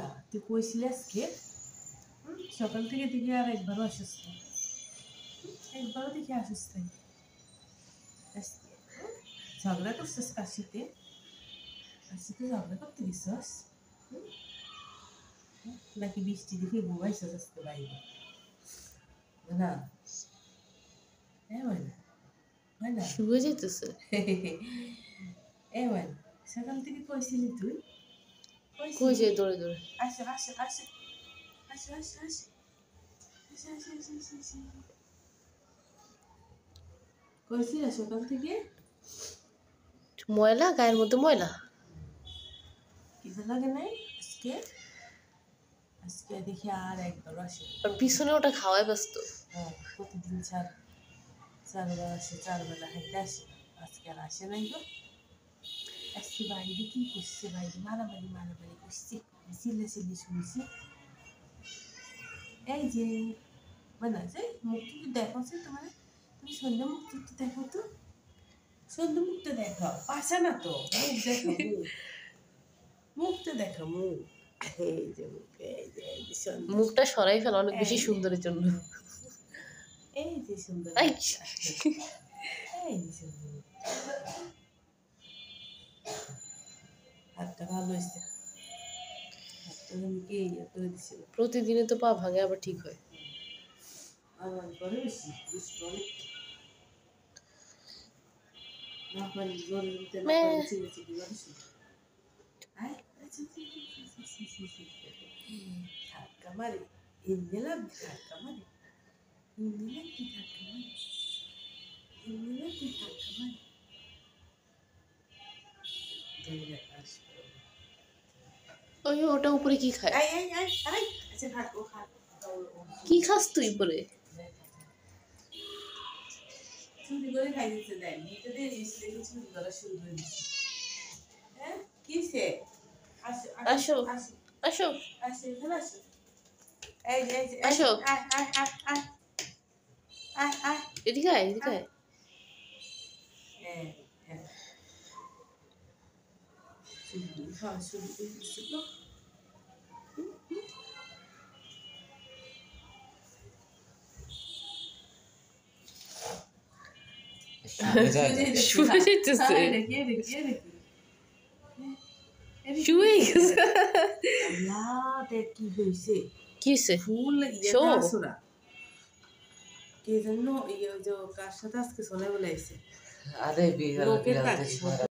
না তুই কইছিলি আজকে সকাল থেকে দেখি আর একবারও অসুস্থ, একবারও দেখি অসুস্থ আজকে ঝগড়া করছিস কাশিতে, কাশিতে ঝগড়া করতে গেছিস নাকি বৃষ্টি দেখে ঘুমাইছিস আজকে বাইরে? না এমন হয় না, শুয়ে যেতেছে। এমন সকাল থেকে কইছিলি তুই কই যে দৌড়ে দৌড়ে আসো আসো আসো আসো আসো আসো কইছি না সকাল থেকে ময়লা গায়ের মধ্যে ময়লা। কিছু লাগে নাই আজকে, আজকে দেখি আর একবার আসে আর পিছনে ওটা খাওয়ায় ব্যস্ত। প্রতিদিন চারবার আসে, 4 বেলা খাইতে আসে, আজকে আর আসে নাই গো। আজকে বাইরে কি করছে, বাইরে মারামারি মারামারি করছে, চিল্লাচিল্লি শুনছি। এই যে মানে যে মুখটা একটু দেখো সে তোমার, তুমি সন্ধ্যা মুখটা একটু দেখো তো, সন্ধ্যা মুখটা দেখো, পাশা না তো, মুখ দেখো মুখ, মুখটা দেখো মুখ, এই যে মুখ, এই যে সন্ধ্যা, মুখটা সরাই ফেলা অনেক বেশি সুন্দরের জন্য। এই যে সুন্দর, এই এই যে সুন্দর, হাতটা ভালো হয়েছে, হাতটা আমি কে ইয়ে করে দিছিল, প্রতিদিনে তো পা ভাঙে আবার ঠিক হয়। আমার করে বেশি দুষ্ট অনেক, না পারি জোরে দিতে না পারি চিড়ে চিড়ি করেছি। আয় ধাক্কা মারে, ইন্দিলাম ধাক্কা মারে, ইন্দিলাম কি ধাক্কা মারে, ইন্দিলাম কি ধাক্কা মারে, দৌড়ে আসবে। ওই ওটা উপরে কি খায়? আয় আয় আয় আয়, আচ্ছা খা ও খা, কি খাস তুই উপরে? চুরি করে খাই দিতে দেয়, নিতে দিয়ে দিচ্ছে চুরি করা শুরু করে দিচ্ছে। হ্যাঁ কিসে? আসো আসো আসো আসো আসো এখানে আসো, এই যে এই যে আসো, আয় আয় আয় আয় আয় আয়, এদিকে আয়, এদিকে আয়। হ্যাঁ হ্যাঁ চুরি খাওয়া শুরু করে দিচ্ছে তো। শুয়ে যেতেছে, শুয়ে গেছে। দেখ কি হয়েছে, কি হয়েছে? ফুল শো। কে জানো ইয়ে যে কার সাথে আজকে চলে বলে আইছে আরে বিয়ে লোকের কাছে